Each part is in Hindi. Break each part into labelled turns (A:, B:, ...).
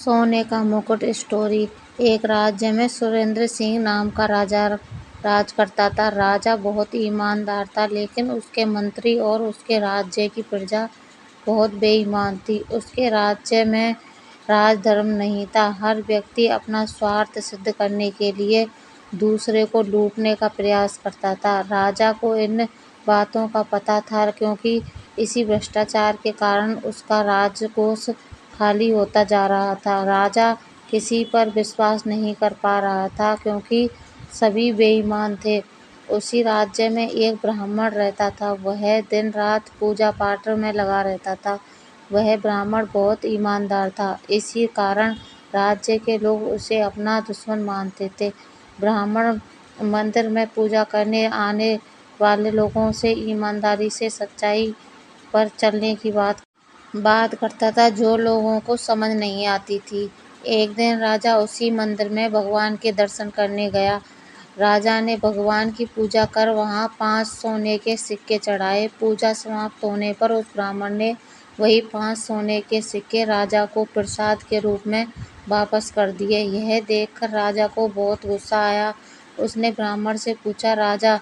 A: सोने का मुकुट स्टोरी। एक राज्य में सुरेंद्र सिंह नाम का राजा राज करता था। राजा बहुत ईमानदार था, लेकिन उसके मंत्री और उसके राज्य की प्रजा बहुत बेईमान थी। उसके राज्य में राजधर्म नहीं था। हर व्यक्ति अपना स्वार्थ सिद्ध करने के लिए दूसरे को लूटने का प्रयास करता था। राजा को इन बातों का पता था, क्योंकि इसी भ्रष्टाचार के कारण उसका राजकोष खाली होता जा रहा था। राजा किसी पर विश्वास नहीं कर पा रहा था, क्योंकि सभी बेईमान थे। उसी राज्य में एक ब्राह्मण रहता था। वह दिन रात पूजा पाठ में लगा रहता था। वह ब्राह्मण बहुत ईमानदार था, इसी कारण राज्य के लोग उसे अपना दुश्मन मानते थे। ब्राह्मण मंदिर में पूजा करने आने वाले लोगों से ईमानदारी से सच्चाई पर चलने की बात करता था, जो लोगों को समझ नहीं आती थी। एक दिन राजा उसी मंदिर में भगवान के दर्शन करने गया। राजा ने भगवान की पूजा कर वहां 5 सोने के सिक्के चढ़ाए। पूजा समाप्त होने पर उस ब्राह्मण ने वही 5 सोने के सिक्के राजा को प्रसाद के रूप में वापस कर दिए। यह देखकर राजा को बहुत गुस्सा आया। उसने ब्राह्मण से पूछा, राजा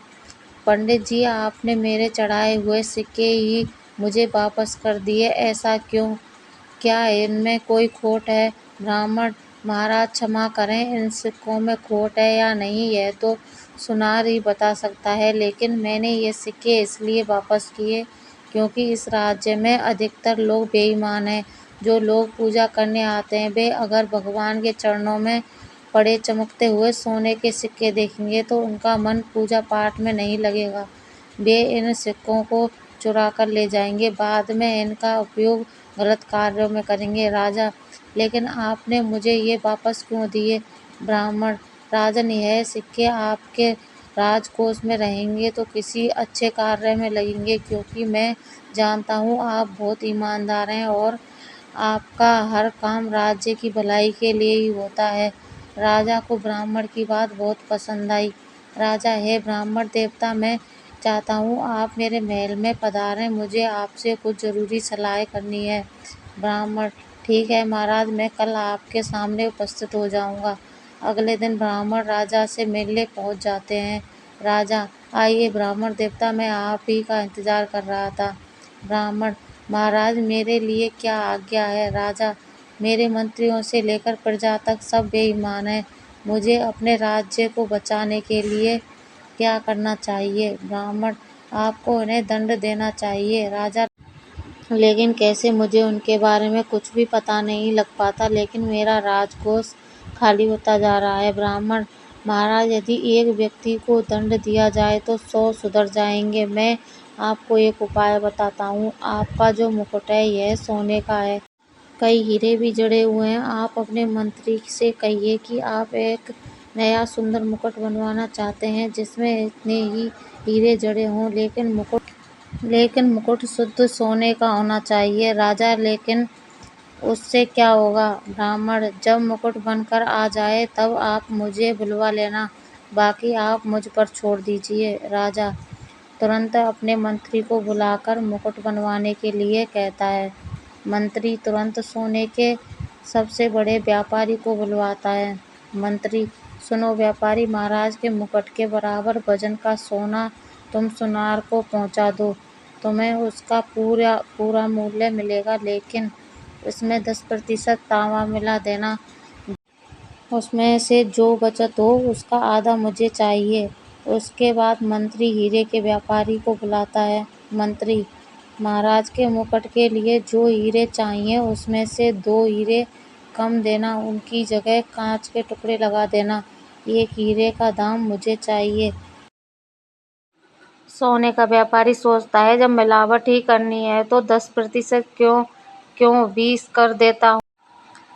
A: पंडित जी, आपने मेरे चढ़ाए हुए सिक्के ही मुझे वापस कर दिए, ऐसा क्यों? क्या इनमें कोई खोट है? ब्राह्मण, महाराज क्षमा करें, इन सिक्कों में खोट है या नहीं यह तो सुनार ही बता सकता है, लेकिन मैंने ये सिक्के इसलिए वापस किए क्योंकि इस राज्य में अधिकतर लोग बेईमान हैं। जो लोग पूजा करने आते हैं, वे अगर भगवान के चरणों में पड़े चमकते हुए सोने के सिक्के देखेंगे तो उनका मन पूजा पाठ में नहीं लगेगा। वे इन सिक्कों को चुरा कर ले जाएंगे, बाद में इनका उपयोग गलत कार्यों में करेंगे। राजा, लेकिन आपने मुझे ये वापस क्यों दिए? ब्राह्मण, राजन, यह सिक्के आपके राजकोष में रहेंगे तो किसी अच्छे कार्य में लगेंगे, क्योंकि मैं जानता हूँ आप बहुत ईमानदार हैं और आपका हर काम राज्य की भलाई के लिए ही होता है। राजा को ब्राह्मण की बात बहुत पसंद आई। राजा, हे ब्राह्मण देवता, मैं चाहता हूँ आप मेरे महल में पधारें, मुझे आपसे कुछ जरूरी सलाह करनी है। ब्राह्मण, ठीक है महाराज, मैं कल आपके सामने उपस्थित हो जाऊंगा। अगले दिन ब्राह्मण राजा से मिलने पहुंच जाते हैं। राजा, आइए ब्राह्मण देवता, मैं आप ही का इंतजार कर रहा था। ब्राह्मण, महाराज मेरे लिए क्या आज्ञा है? राजा, मेरे मंत्रियों से लेकर प्रजा तक सब बेईमान हैं। मुझे अपने राज्य को बचाने के लिए क्या करना चाहिए? ब्राह्मण, आपको उन्हें दंड देना चाहिए। राजा, लेकिन कैसे? मुझे उनके बारे में कुछ भी पता नहीं लग पाता, लेकिन मेरा राजकोष खाली होता जा रहा है। ब्राह्मण, महाराज यदि एक व्यक्ति को दंड दिया जाए तो 100 सुधर जाएंगे। मैं आपको एक उपाय बताता हूँ। आपका जो मुकुट है यह सोने का है, कई हीरे भी जड़े हुए हैं। आप अपने मंत्री से कहिए कि आप एक नया सुंदर मुकुट बनवाना चाहते हैं जिसमें इतने ही हीरे जड़े हों, लेकिन मुकुट शुद्ध सोने का होना चाहिए। राजा, लेकिन उससे क्या होगा? ब्राह्मण, जब मुकुट बनकर आ जाए तब आप मुझे बुलवा लेना, बाकी आप मुझ पर छोड़ दीजिए। राजा तुरंत अपने मंत्री को बुलाकर मुकुट बनवाने के लिए कहता है। मंत्री तुरंत सोने के सबसे बड़े व्यापारी को बुलवाता है। मंत्री, सुनो व्यापारी, महाराज के मुकुट के बराबर वजन का सोना तुम सुनार को पहुंचा दो। तुम्हें उसका पूरा मूल्य मिलेगा, लेकिन उसमें 10% तांबा मिला देना। उसमें से जो बचत हो उसका आधा मुझे चाहिए। उसके बाद मंत्री हीरे के व्यापारी को बुलाता है। मंत्री, महाराज के मुकुट के लिए जो हीरे चाहिए उसमें से 2 हीरे कम देना, उनकी जगह कांच के टुकड़े लगा देना। 1 हीरे का दाम मुझे चाहिए। सोने का व्यापारी सोचता है, जब मिलावट ही करनी है तो 10% क्यों 20 कर देता हूँ।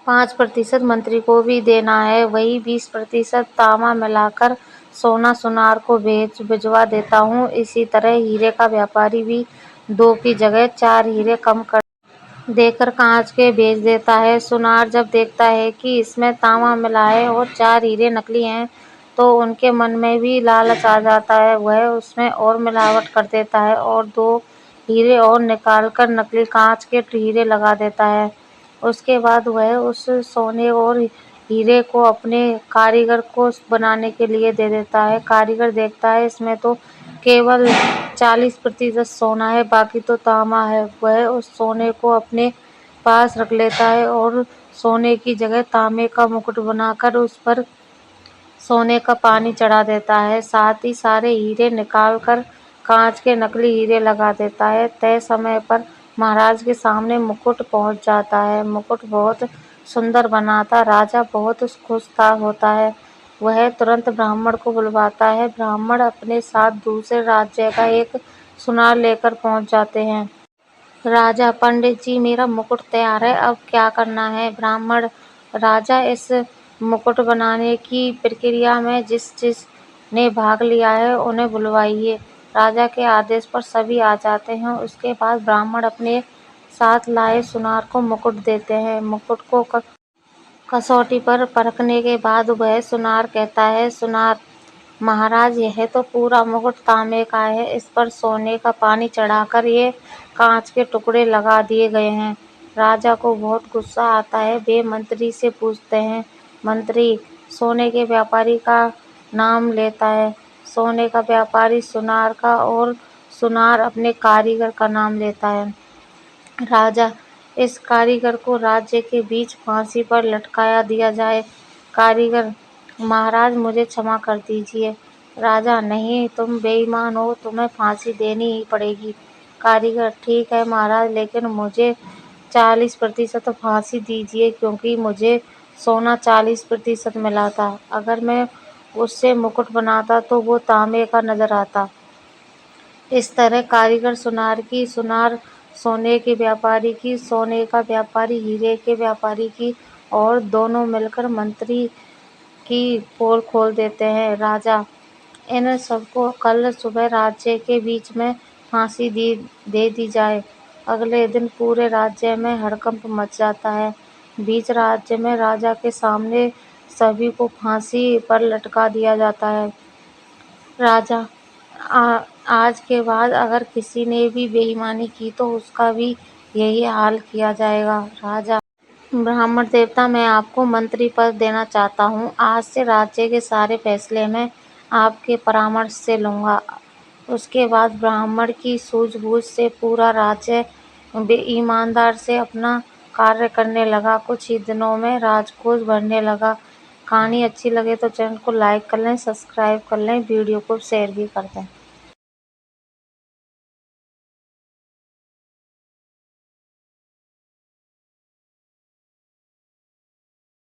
A: 5% मंत्री को भी देना है, वही 20% तांबा मिलाकर सोना सुनार को भिजवा देता हूँ। इसी तरह हीरे का व्यापारी भी 2 की जगह 4 हीरे कम कर देकर कांच के बेच देता है। सुनार जब देखता है कि इसमें तांबा मिला है और 4 हीरे नकली हैं, तो उनके मन में भी लालच आ जाता है। वह उसमें और मिलावट कर देता है और 2 हीरे और निकालकर नकली कांच के हीरे लगा देता है। उसके बाद वह उस सोने और हीरे को अपने कारीगर को बनाने के लिए दे देता है। कारीगर देखता है इसमें तो केवल 40% सोना है, बाकी तो तांबा है। वह उस सोने को अपने पास रख लेता है और सोने की जगह तांबे का मुकुट बनाकर उस पर सोने का पानी चढ़ा देता है। साथ ही सारे हीरे निकाल कर कांच के नकली हीरे लगा देता है। तय समय पर महाराज के सामने मुकुट पहुंच जाता है। मुकुट बहुत सुंदर बना था। राजा बहुत खुश होता है। वह तुरंत ब्राह्मण को बुलवाता है। ब्राह्मण अपने साथ दूसरे राज्य का एक सुनार लेकर पहुंच जाते हैं। राजा: पंडित जी, मेरा मुकुट तैयार है, अब क्या करना है? ब्राह्मण: राजा, इस मुकुट बनाने की प्रक्रिया में जिस जिस ने भाग लिया है उन्हें बुलवाइए। राजा के आदेश पर सभी आ जाते हैं। उसके बाद ब्राह्मण अपने साथ लाए सुनार को मुकुट देते हैं। मुकुट को कसौटी पर परखने के बाद वह सुनार कहता है: सुनार महाराज, यह तो पूरा मुकुट तांबे का है। इस पर सोने का पानी चढ़ाकर ये कांच के टुकड़े लगा दिए गए हैं। राजा को बहुत गुस्सा आता है। वे मंत्री से पूछते हैं: मंत्री, सोने के व्यापारी का नाम लेता है। सोने का व्यापारी सुनार का और सुनार अपने कारीगर का नाम लेता है। राजा: इस कारीगर को राज्य के बीच फांसी पर लटकाया दिया जाए। कारीगर: महाराज, मुझे क्षमा कर दीजिए। राजा: नहीं, तुम बेईमान हो, तुम्हें फांसी देनी ही पड़ेगी। कारीगर: ठीक है महाराज, लेकिन मुझे 40% फांसी दीजिए, क्योंकि मुझे सोना 40% मिला था। अगर मैं उससे मुकुट बनाता तो वो तांबे का नजर आता। इस तरह कारीगर सुनार की, सुनार सोने के व्यापारी की, सोने का व्यापारी हीरे के व्यापारी की, और दोनों मिलकर मंत्री की पोल खोल देते हैं। राजा: इन सबको कल सुबह राज्य के बीच में फांसी दे दी जाए। अगले दिन पूरे राज्य में हड़कंप मच जाता है। बीच राज्य में राजा के सामने सभी को फांसी पर लटका दिया जाता है। राजा: आज के बाद अगर किसी ने भी बेईमानी की तो उसका भी यही हाल किया जाएगा। राजा: ब्राह्मण देवता, मैं आपको मंत्री पद देना चाहता हूँ। आज से राज्य के सारे फैसले मैं आपके परामर्श से लूँगा। उसके बाद ब्राह्मण की सूझबूझ से पूरा राज्य ईमानदार से अपना कार्य करने लगा। कुछ ही दिनों में राजकोष भरने लगा। कहानी अच्छी लगे तो चैनल को लाइक कर लें, सब्सक्राइब कर लें, वीडियो को शेयर भी कर दें।